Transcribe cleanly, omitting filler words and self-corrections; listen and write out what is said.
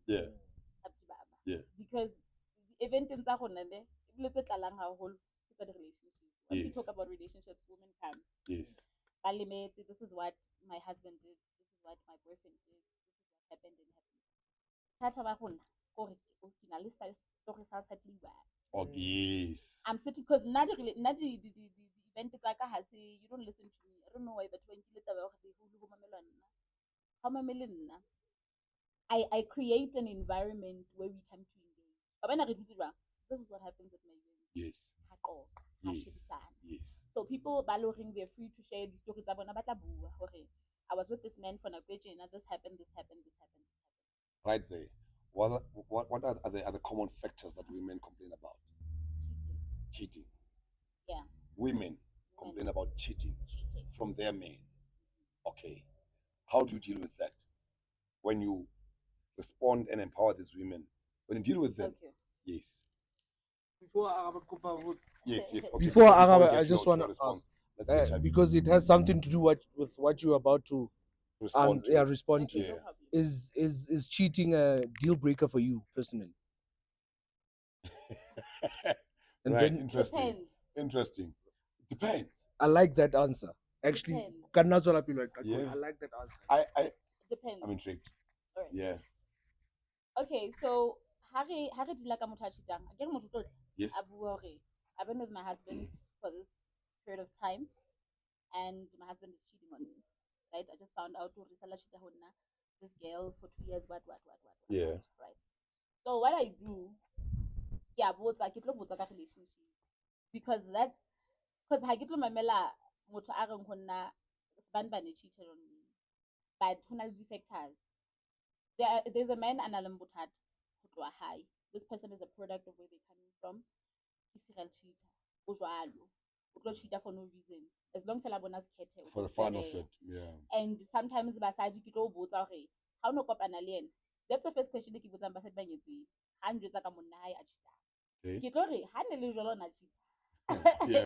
Yeah. Yeah. Because event in tsa gona le ebile tse tlalang haholo ke tsa di-relationships. Once you Yes. talk about relationships, women come. Yes. Balimetse, this is what my husband did, this is what my boyfriend did, this is what happened and happened. Thata ba gona kore o kina le story sa sa tliwa. Oh, yes. I'm sitting because not the event tsa ka ha se, you don't listen to me. I don't know why, but when you taba gore ho lu mamela nna. How mamele nna? I create an environment where we come to engage. This is what happens at my event. Yes. Yes. Yes. So people baloring, they're free to share the stories. I was with this man for Nakwejina, this happened, this happened, this happened, this happened. Right there. What are the common factors that women complain about? Cheating. Yeah. Women complain about cheating from their men. Okay. How do you deal with that? When you respond and empower these women, when you deal with them, Okay. yes. Before Arab Yes. Okay. Before Arab, we get I just want to respond. ask, Let's see, Chabi. because it has something to do with what you're about to Respond to. respond to. Okay, Yeah. no problem. Is cheating a deal breaker for you personally? And Right. then Interesting. Depends. Interesting. Depends. I like that answer. Actually, Depends. I Yeah. like that answer. I Depends. I'm intrigued. All right. Yeah. Okay, so Harry dila ka motho a cheatang. Akere motho tlotle Yes. a bua hore I've been with my husband for this period of time and my husband is cheating on me. Right? I just found out to risala cheat honna this girl for 2 years, what. Yeah. Right. So what I do, yeah, ke tlo botsa ka relationship. Because that's because ha ke tlo mamela motho a reng honna sbanbane cheated on me. But ho na le factors. There's a man analem bothata ho tloha high. This person is a product of where they're coming from. Ke serial cheater. O jwalo. O tlo cheater for no reason. As long fela bona skhethe. For the fun of it. Yeah. And sometimes basadi ke tlo botsa hore ha o no kopana le ena. That's the first question ke botsang basadi ba nyetseng. Ha njwetsa ka monna hae a cheater. Okay. Ke tlo re ha ne le jwalo na cheater. Yeah.